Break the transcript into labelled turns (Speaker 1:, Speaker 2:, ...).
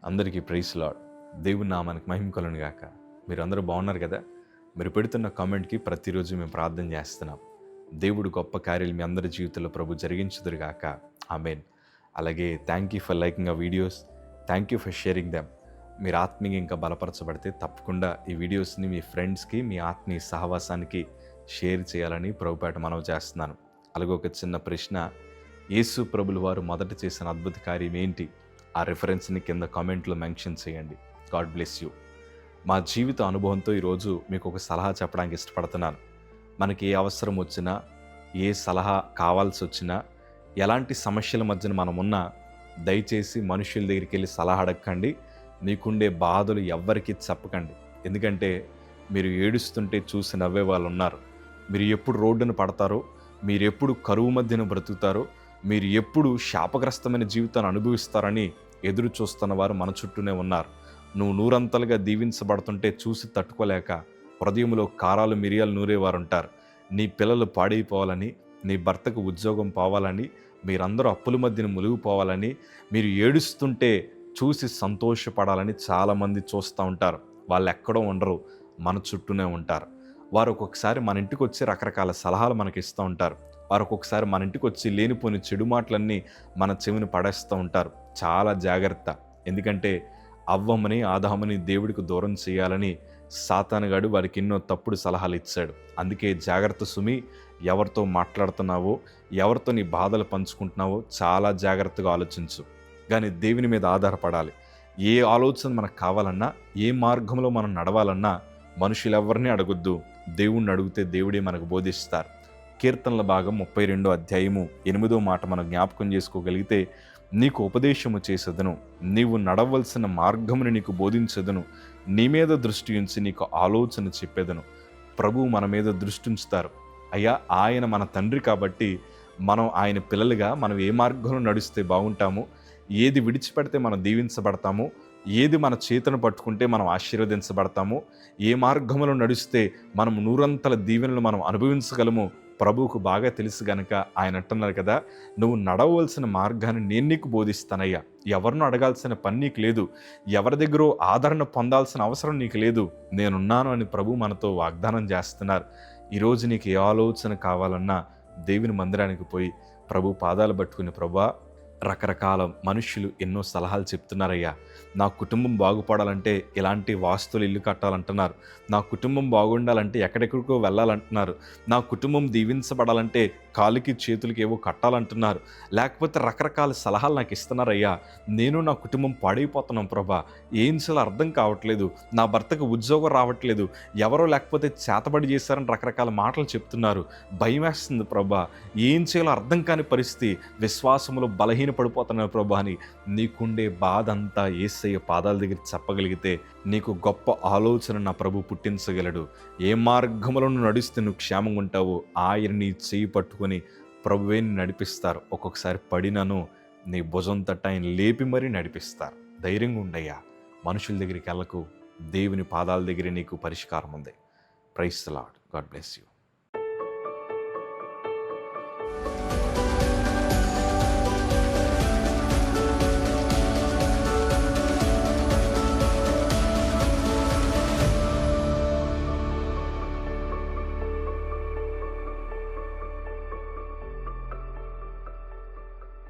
Speaker 1: అందరికీ praise lord. దేవుని నామానికి మహిమ కలుగును గాక. మీరందరూ బాగున్నారు కదా? మీరు పెడుతున్న కామెంట్కి ప్రతిరోజు మేము ప్రార్థన చేస్తున్నాం. దేవుడు గొప్ప కార్యాలు మీ అందరి జీవితంలో ప్రభు జరిగించుదురు గాక. ఆమేన్. అలాగే థ్యాంక్ యూ ఫర్ లైకింగ్ ఆ videos. Thank you for sharing them. మీరు ఆత్మీయంగా ఇంకా బలపరచబడితే తప్పకుండా ఈ వీడియోస్ని మీ ఫ్రెండ్స్కి, మీ ఆత్మీయ సహవాసానికి షేర్ చేయాలని ప్రభుపేట మనవి చేస్తున్నాను. అలాగే ఒక చిన్న ప్రశ్న, యేసు ప్రభులు వారు మొదట చేసిన అద్భుత కార్యం ఏంటి? ఆ రిఫరెన్స్ని కింద కామెంట్లో మెన్షన్ చేయండి. God bless you. మా జీవిత అనుభవంతో ఈరోజు మీకు ఒక సలహా చెప్పడానికి ఇష్టపడుతున్నాను. మనకి ఏ అవసరం వచ్చినా, ఏ సలహా కావాల్సి వచ్చినా, ఎలాంటి సమస్యల మధ్యన మనం ఉన్నా దయచేసి మనుషుల దగ్గరికి వెళ్ళి సలహా అడగకండి. మీకుండే బాధలు ఎవ్వరికీ చెప్పకండి. ఎందుకంటే మీరు ఏడుస్తుంటే చూసి నవ్వే వాళ్ళు ఉన్నారు. మీరు ఎప్పుడు రోడ్డున పడతారో, మీరు ఎప్పుడు కరువు మధ్యన బ్రతుకుతారో, మీరు ఎప్పుడు శాపగ్రస్తమైన జీవితాన్ని అనుభవిస్తారని ఎదురు చూస్తున్న వారు మన చుట్టూనే ఉన్నారు. నువ్వు నూరంతలుగా దీవించబడుతుంటే చూసి తట్టుకోలేక హృదయంలో కారాలు మిరియాలు నూరేవారు ఉంటారు. నీ పిల్లలు పాడైపోవాలని, నీ భర్తకు ఉద్యోగం పోవాలని, మీరందరూ అప్పుల మధ్యన మునిగిపోవాలని, మీరు ఏడుస్తుంటే చూసి సంతోషపడాలని చాలామంది చూస్తూ ఉంటారు. వాళ్ళు ఎక్కడో ఉండరు, మన చుట్టూనే ఉంటారు. వారు ఒక్కొక్కసారి మన ఇంటికి వచ్చి రకరకాల సలహాలు మనకి ఇస్తూ ఉంటారు. వారు ఒక్కొక్కసారి మన ఇంటికి వచ్చి లేనిపోని చెడు మాటలన్నీ మన చెవిని పడేస్తూ ఉంటారు. చాలా జాగ్రత్త. ఎందుకంటే అవ్వమ్మని ఆదాముని దేవుడికి దూరం చేయాలని సాతానుగాడు వారికి ఎన్నో తప్పుడు సలహాలు ఇచ్చాడు. అందుకే జాగ్రత్త సుమి. ఎవరితో మాట్లాడుతున్నావో, ఎవరితో నీ బాధలు పంచుకుంటున్నావో చాలా జాగ్రత్తగా ఆలోచించు. కానీ దేవుని మీద ఆధారపడాలి. ఏ ఆలోచన మనకు కావాలన్నా, ఏ మార్గంలో మనం నడవాలన్నా మనుషులెవరిని అడగొద్దు. దేవుణ్ణి అడిగితే దేవుడే మనకు బోధిస్తారు. కీర్తనల భాగం 32వ అధ్యాయము 8వ మాట మనం జ్ఞాపకం చేసుకోగలిగితే, నీకు ఉపదేశము చేసేదను, నీవు నడవలసిన మార్గమును నీకు బోధించదను, నీ మీద దృష్టి ఉంచి నీకు ఆలోచన చెప్పేదను. ప్రభువు మన మీద దృష్టి ఉంచుతారు. అయ్యా, ఆయన మన తండ్రి కాబట్టి మనం ఆయన పిల్లలుగా మనం ఏ మార్గంలో నడిస్తే బాగుంటాము, ఏది విడిచిపెడితే మనం దీవించబడతాము, ఏది మన చేతను పట్టుకుంటే మనం ఆశీర్వదించబడతాము, ఏ మార్గంలో నడిస్తే మనం నూరంతల దీవెనలు మనం అనుభవించగలము ప్రభువుకు బాగా తెలుసు గనక ఆయన అంటున్నారు కదా, నువ్వు నడవలసిన మార్గాన్ని నేను నీకు బోధిస్తానయ్యా. ఎవరినో అడగాల్సిన పని నీకు లేదు, ఎవరి దగ్గర ఆదరణ పొందాల్సిన అవసరం నీకు లేదు, నేనున్నాను అని ప్రభు మనతో వాగ్దానం చేస్తున్నారు. ఈరోజు నీకు ఏ ఆలోచన కావాలన్నా దేవుని మందిరానికి పోయి ప్రభు పాదాలు పట్టుకుని, ప్రభువా, రకరకాల మనుషులు ఎన్నో సలహాలు చెప్తున్నారయ్యా. నా కుటుంబం బాగుపడాలంటే ఇలాంటి వాస్తులు ఇల్లు కట్టాలంటున్నారు, నా కుటుంబం బాగుండాలంటే ఎక్కడెక్కడికో వెళ్ళాలంటున్నారు, నా కుటుంబం దీవించబడాలంటే కాలుకి చేతులకి ఏవో కట్టాలంటున్నారు, లేకపోతే రకరకాల సలహాలు నాకు ఇస్తున్నారయ్యా. నేను నా కుటుంబం పాడైపోతున్నాం ప్రభా, ఏం చేయాలో అర్థం కావట్లేదు, నా భర్తకు ఉద్యోగం రావట్లేదు, ఎవరో లేకపోతే చేతబడి చేశారని రకరకాల మాటలు చెప్తున్నారు, భయం వేస్తుంది ప్రభా, ఏం చేయాలో అర్థం కాని పరిస్థితి, విశ్వాసములో బలహీనపడిపోతున్నాను ప్రభా అని నీకుండే బాధ అంతా యేసయ్య పాదాల దగ్గర చెప్పగలిగితే నీకు గొప్ప ఆలోచన నా ప్రభు పుట్టించగలడు. ఏ మార్గములో నడిస్తే నువ్వు క్షేమంగా ఉంటావో ఆయన నీ చేయి పట్టుకొని ప్రభువే నడిపిస్తారు. ఒక్కొక్కసారి పడినను నీ భుజం తట్ట ఆయన లేపి మరీ నడిపిస్తారు. ధైర్యంగా ఉండయ్యా, మనుషుల దగ్గరికి వెళ్ళకు, దేవుని పాదాల దగ్గర నీకు పరిష్కారం ఉంది. Praise the Lord. God bless you.